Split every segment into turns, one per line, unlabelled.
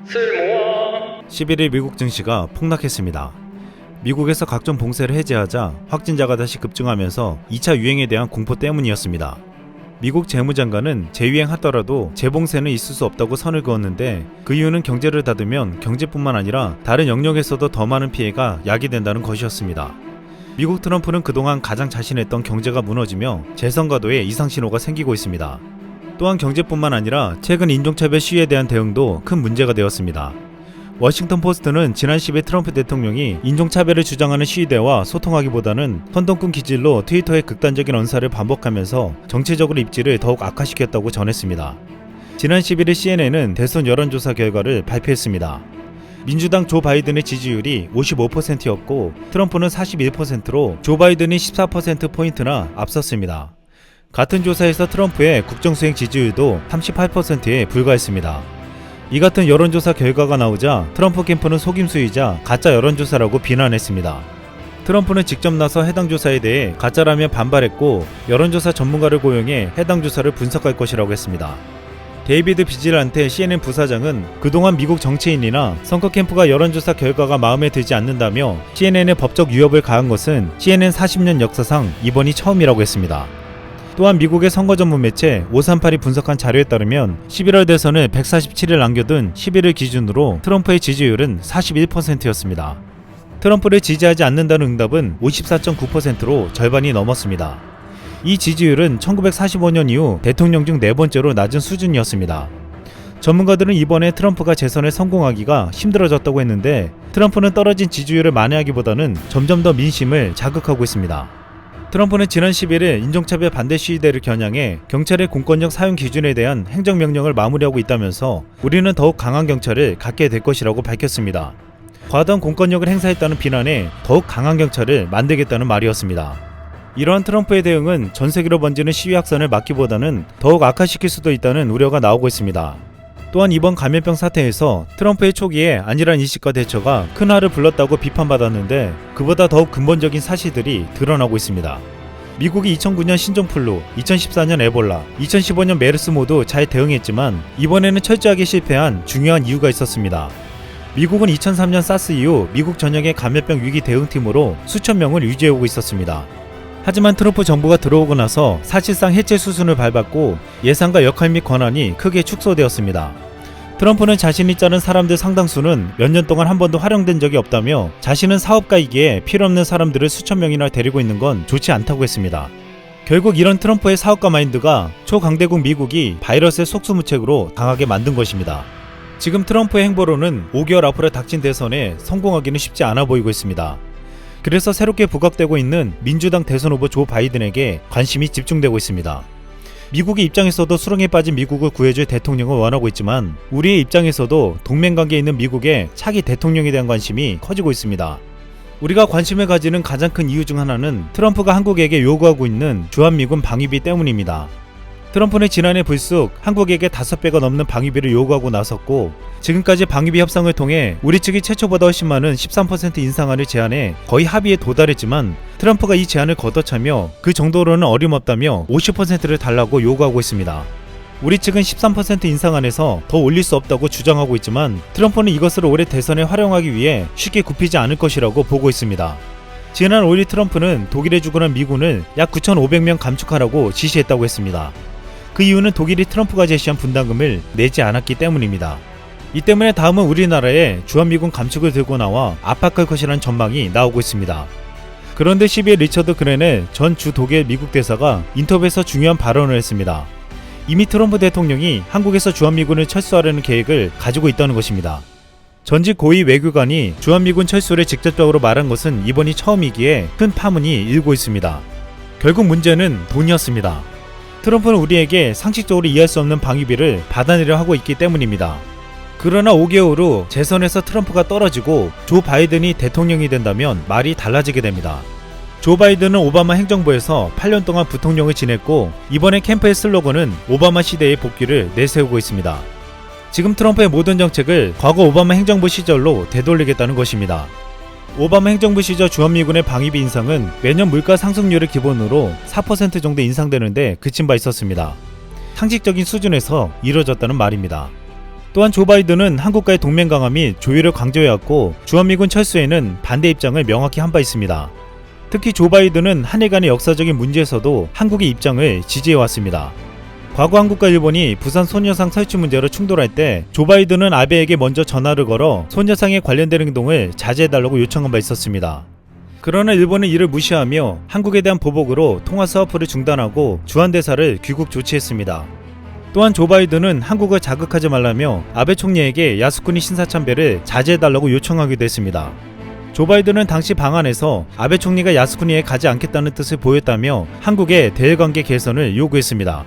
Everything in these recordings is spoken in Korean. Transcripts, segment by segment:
쓸모아
11일 미국 증시가 폭락했습니다. 미국에서 각종 봉쇄를 해제하자 확진자가 다시 급증하면서 2차 유행에 대한 공포 때문이었습니다. 미국 재무장관은 재유행하더라도 재봉쇄는 있을 수 없다고 선을 그었는데 그 이유는 경제를 닫으면 경제뿐만 아니라 다른 영역에서도 더 많은 피해가 야기된다는 것이었습니다. 미국 트럼프는 그동안 가장 자신했던 경제가 무너지며 재선거도에 이상신호가 생기고 있습니다. 또한 경제뿐만 아니라 최근 인종차별 시위에 대한 대응도 큰 문제가 되었습니다. 워싱턴 포스트는 지난 10일 트럼프 대통령이 인종차별을 주장하는 시위대와 소통하기보다는 선동꾼 기질로 트위터의 극단적인 언사를 반복하면서 정치적으로 입지를 더욱 악화시켰다고 전했습니다. 지난 11일 CNN은 대선 여론조사 결과를 발표했습니다. 민주당 조 바이든의 지지율이 55%였고 트럼프는 41%로 조 바이든이 14%포인트나 앞섰습니다. 같은 조사에서 트럼프의 국정수행 지지율도 38%에 불과했습니다. 이 같은 여론조사 결과가 나오자 트럼프 캠프는 속임수이자 가짜 여론조사라고 비난했습니다. 트럼프는 직접 나서 해당 조사에 대해 가짜라며 반발했고 여론조사 전문가를 고용해 해당 조사를 분석할 것이라고 했습니다. 데이비드 비질란테 CNN 부사장은 그동안 미국 정치인이나 선거 캠프가 여론조사 결과가 마음에 들지 않는다며 CNN에 법적 위협을 가한 것은 CNN 40년 역사상 이번이 처음이라고 했습니다. 또한 미국의 선거 전문 매체 538이 분석한 자료에 따르면 11월 대선을 147일 남겨둔 11일 기준으로 트럼프의 지지율은 41%였습니다. 트럼프를 지지하지 않는다는 응답은 54.9%로 절반이 넘었습니다. 이 지지율은 1945년 이후 대통령 중 네 번째로 낮은 수준이었습니다. 전문가들은 이번에 트럼프가 재선에 성공하기가 힘들어졌다고 했는데 트럼프는 떨어진 지지율을 만회하기보다는 점점 더 민심을 자극하고 있습니다. 트럼프는 지난 11일 인종차별 반대 시위대를 겨냥해 경찰의 공권력 사용 기준에 대한 행정명령을 마무리하고 있다면서 우리는 더욱 강한 경찰을 갖게 될 것이라고 밝혔습니다. 과도한 공권력을 행사했다는 비난에 더욱 강한 경찰을 만들겠다는 말이었습니다. 이러한 트럼프의 대응은 전 세계로 번지는 시위 확산을 막기보다는 더욱 악화시킬 수도 있다는 우려가 나오고 있습니다. 또한 이번 감염병 사태에서 트럼프의 초기에 안일한 인식과 대처가 큰 화를 불렀다고 비판받았는데 그보다 더욱 근본적인 사실들이 드러나고 있습니다. 미국이 2009년 신종플루, 2014년 에볼라, 2015년 메르스 모두 잘 대응했지만 이번에는 철저하게 실패한 중요한 이유가 있었습니다. 미국은 2003년 사스 이후 미국 전역의 감염병 위기 대응팀으로 수천 명을 유지해오고 있었습니다. 하지만 트럼프 정부가 들어오고 나서 사실상 해체 수순을 밟았고 예산과 역할 및 권한이 크게 축소되었습니다. 트럼프는 자신이 자른 사람들 상당수는 몇 년 동안 한 번도 활용된 적이 없다며 자신은 사업가이기에 필요없는 사람들을 수천 명이나 데리고 있는 건 좋지 않다고 했습니다. 결국 이런 트럼프의 사업가 마인드가 초강대국 미국이 바이러스의 속수무책으로 당하게 만든 것입니다. 지금 트럼프의 행보로는 5개월 앞으로 닥친 대선에 성공하기는 쉽지 않아 보이고 있습니다. 그래서 새롭게 부각되고 있는 민주당 대선 후보 조 바이든에게 관심이 집중되고 있습니다. 미국의 입장에서도 수렁에 빠진 미국을 구해줄 대통령을 원하고 있지만 우리의 입장에서도 동맹관계에 있는 미국의 차기 대통령에 대한 관심이 커지고 있습니다. 우리가 관심을 가지는 가장 큰 이유 중 하나는 트럼프가 한국에게 요구하고 있는 주한미군 방위비 때문입니다. 트럼프는 지난해 불쑥 한국에게 5배가 넘는 방위비를 요구하고 나섰고 지금까지 방위비 협상을 통해 우리 측이 최초보다 훨씬 많은 13% 인상안을 제안해 거의 합의에 도달했지만 트럼프가 이 제안을 걷어차며 그 정도로는 어림없다며 50%를 달라고 요구하고 있습니다. 우리 측은 13% 인상안에서 더 올릴 수 없다고 주장하고 있지만 트럼프는 이것을 올해 대선에 활용하기 위해 쉽게 굽히지 않을 것이라고 보고 있습니다. 지난 5일 트럼프는 독일에 주둔한 미군을 약 9,500명 감축하라고 지시했다고 했습니다. 그 이유는 독일이 트럼프가 제시한 분담금을 내지 않았기 때문입니다. 이 때문에 다음은 우리나라에 주한미군 감축을 들고 나와 압박할 것이라는 전망이 나오고 있습니다. 그런데 12일 리처드 그렌의 전 주 독일 미국 대사가 인터뷰에서 중요한 발언을 했습니다. 이미 트럼프 대통령이 한국에서 주한미군을 철수하려는 계획을 가지고 있다는 것입니다. 전직 고위 외교관이 주한미군 철수를 직접적으로 말한 것은 이번이 처음이기에 큰 파문이 일고 있습니다. 결국 문제는 돈이었습니다. 트럼프는 우리에게 상식적으로 이해할 수 없는 방위비를 받아내려 하고 있기 때문입니다. 그러나 5개월 후 재선에서 트럼프가 떨어지고 조 바이든이 대통령이 된다면 말이 달라지게 됩니다. 조 바이든은 오바마 행정부에서 8년 동안 부통령을 지냈고 이번에 캠프의 슬로건은 오바마 시대의 복귀를 내세우고 있습니다. 지금 트럼프의 모든 정책을 과거 오바마 행정부 시절로 되돌리겠다는 것입니다. 오바마 행정부 시절 주한미군의 방위비 인상은 매년 물가 상승률을 기본으로 4% 정도 인상되는데 그친 바 있었습니다. 상식적인 수준에서 이뤄졌다는 말입니다. 또한 조 바이든은 한국과의 동맹 강화 및 조율을 강조해왔고 주한미군 철수에는 반대 입장을 명확히 한 바 있습니다. 특히 조 바이든은 한일 간의 역사적인 문제에서도 한국의 입장을 지지해왔습니다. 과거 한국과 일본이 부산 소녀상 설치 문제로 충돌할 때 조 바이든은 아베에게 먼저 전화를 걸어 소녀상에 관련된 행동을 자제해달라고 요청한 바 있었습니다. 그러나 일본은 이를 무시하며 한국에 대한 보복으로 통화 사업을 중단하고 주한대사를 귀국 조치했습니다. 또한 조 바이든은 한국을 자극하지 말라며 아베 총리에게 야스쿠니 신사참배를 자제해달라고 요청하기도 했습니다. 조 바이든은 당시 방안에서 아베 총리가 야스쿠니에 가지 않겠다는 뜻을 보였다며 한국의 대일관계 개선을 요구했습니다.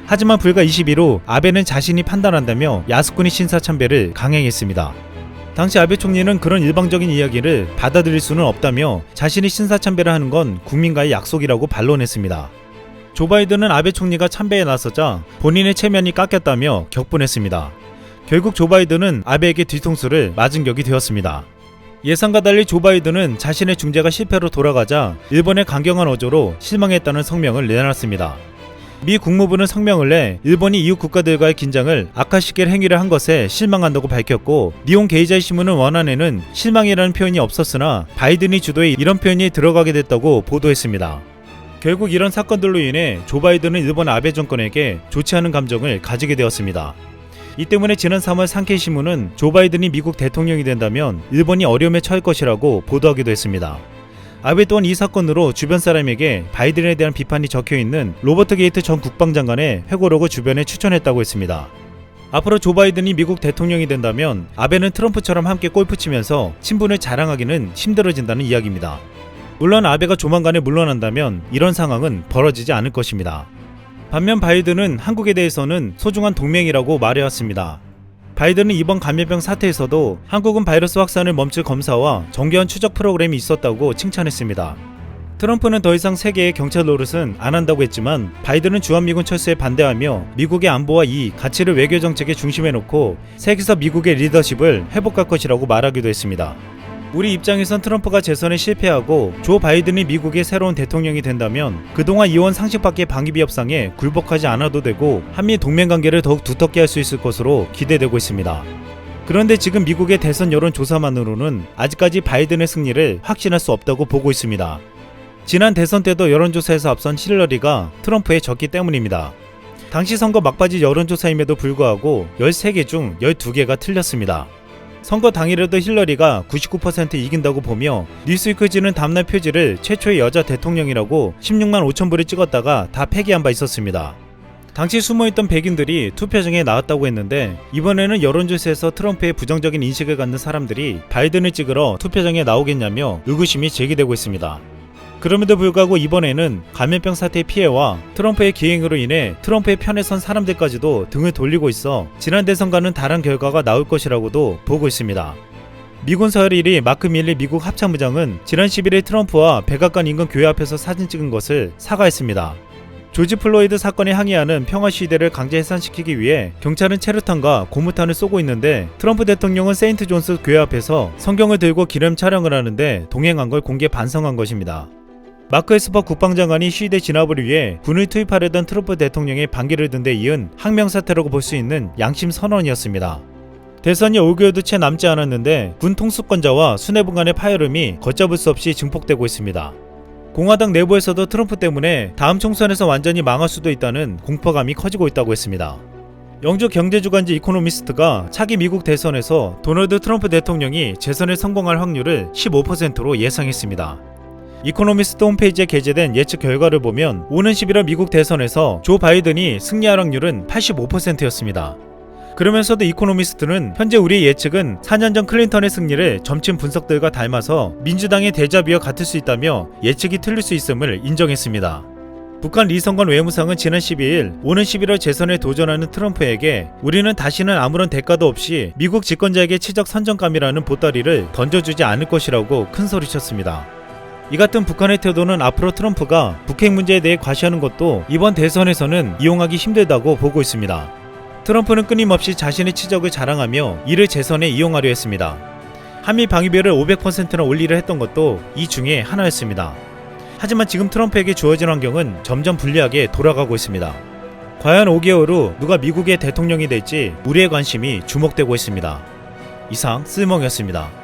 하지만 불과 20일 후 아베는 자신이 판단한다며 야스쿠니 신사참배를 강행했습니다. 당시 아베 총리는 그런 일방적인 이야기를 받아들일 수는 없다며 자신이 신사참배를 하는 건 국민과의 약속이라고 반론했습니다. 조 바이든은 아베 총리가 참배에 나서자 본인의 체면이 깎였다며 격분했습니다. 결국 조 바이든은 아베에게 뒤통수를 맞은 격이 되었습니다. 예상과 달리 조 바이든은 자신의 중재가 실패로 돌아가자 일본의 강경한 어조로 실망했다는 성명을 내놨습니다. 미 국무부는 성명을 내 일본이 이웃 국가들과의 긴장을 악화시킬 행위를 한 것에 실망한다고 밝혔고, 니혼 게이자이 신문은 원안에는 실망이라는 표현이 없었으나 바이든이 주도해 이런 표현이 들어가게 됐다고 보도했습니다. 결국 이런 사건들로 인해 조 바이든은 일본 아베 정권에게 좋지 않은 감정을 가지게 되었습니다. 이 때문에 지난 3월 산케이 신문은 조 바이든이 미국 대통령이 된다면 일본이 어려움에 처할 것이라고 보도하기도 했습니다. 아베 또한 이 사건으로 주변 사람에게 바이든에 대한 비판이 적혀있는 로버트 게이트 전 국방장관의 회고록을 주변에 추천했다고 했습니다. 앞으로 조 바이든이 미국 대통령이 된다면 아베는 트럼프처럼 함께 골프 치면서 친분을 자랑하기는 힘들어진다는 이야기입니다. 물론 아베가 조만간에 물러난다면 이런 상황은 벌어지지 않을 것입니다. 반면 바이든은 한국에 대해서는 소중한 동맹이라고 말해왔습니다. 바이든은 이번 감염병 사태에서도 한국은 바이러스 확산을 멈출 검사와 정교한 추적 프로그램이 있었다고 칭찬했습니다. 트럼프는 더 이상 세계의 경찰 노릇은 안 한다고 했지만 바이든은 주한미군 철수에 반대하며 미국의 안보와 이익, 가치를 외교 정책의 중심에 놓고 세계에서 미국의 리더십을 회복할 것이라고 말하기도 했습니다. 우리 입장에선 트럼프가 재선에 실패하고 조 바이든이 미국의 새로운 대통령이 된다면 그동안 이어온 상식밖의 방위비 협상에 굴복하지 않아도 되고 한미 동맹관계를 더욱 두텁게 할 수 있을 것으로 기대되고 있습니다. 그런데 지금 미국의 대선 여론조사만으로는 아직까지 바이든의 승리를 확신할 수 없다고 보고 있습니다. 지난 대선 때도 여론조사에서 앞선 힐러리가 트럼프에 졌기 때문입니다. 당시 선거 막바지 여론조사임에도 불구하고 13개 중 12개가 틀렸습니다. 선거 당일에도 힐러리가 99% 이긴다고 보며 뉴스위크지는 다음날 표지를 최초의 여자 대통령이라고 16만 5천 부를 찍었다가 다 폐기한 바 있었습니다. 당시 숨어있던 백인들이 투표장에 나왔다고 했는데 이번에는 여론조사에서 트럼프에 부정적인 인식을 갖는 사람들이 바이든을 찍으러 투표장에 나오겠냐며 의구심이 제기되고 있습니다. 그럼에도 불구하고 이번에는 감염병 사태의 피해와 트럼프의 기행으로 인해 트럼프의 편에 선 사람들까지도 등을 돌리고 있어 지난 대선과는 다른 결과가 나올 것이라고도 보고 있습니다. 미군 서열 1위 마크 밀리 미국 합참의장은 지난 11일 트럼프와 백악관 인근 교회 앞에서 사진 찍은 것을 사과했습니다. 조지 플로이드 사건에 항의하는 평화 시위대를 강제 해산시키기 위해 경찰은 체류탄과 고무탄을 쏘고 있는데 트럼프 대통령은 세인트 존스 교회 앞에서 성경을 들고 기념 촬영을 하는데 동행한 걸 공개 반성한 것입니다. 마크 에스퍼 국방장관이 시위대 진압을 위해 군을 투입하려던 트럼프 대통령의 반기를 든 데 이은 항명사태라고 볼 수 있는 양심 선언이었습니다. 대선이 5개월도 채 남지 않았는데 군 통수권자와 수뇌부 간의 파열음이 걷잡을 수 없이 증폭되고 있습니다. 공화당 내부에서도 트럼프 때문에 다음 총선에서 완전히 망할 수도 있다는 공포감이 커지고 있다고 했습니다. 영주 경제주간지 이코노미스트가 차기 미국 대선에서 도널드 트럼프 대통령이 재선에 성공할 확률을 15%로 예상했습니다. 이코노미스트 홈페이지에 게재된 예측 결과를 보면 오는 11월 미국 대선에서 조 바이든이 승리할 확률은 85%였습니다. 그러면서도 이코노미스트는 현재 우리의 예측은 4년 전 클린턴의 승리를 점친 분석들과 닮아서 민주당의 데자뷰와 같을 수 있다며 예측이 틀릴 수 있음을 인정했습니다. 북한 리성건 외무상은 지난 12일 오는 11월 재선에 도전하는 트럼프에게 우리는 다시는 아무런 대가도 없이 미국 집권자에게 치적 선전감이라는 보따리를 던져주지 않을 것이라고 큰소리쳤습니다. 이 같은 북한의 태도는 앞으로 트럼프가 북핵 문제에 대해 과시하는 것도 이번 대선에서는 이용하기 힘들다고 보고 있습니다. 트럼프는 끊임없이 자신의 치적을 자랑하며 이를 재선에 이용하려 했습니다. 한미 방위비를 500%나 올리려 했던 것도 이 중에 하나였습니다. 하지만 지금 트럼프에게 주어진 환경은 점점 불리하게 돌아가고 있습니다. 과연 5개월 후 누가 미국의 대통령이 될지 우리의 관심이 주목되고 있습니다. 이상 쓸멍이었습니다.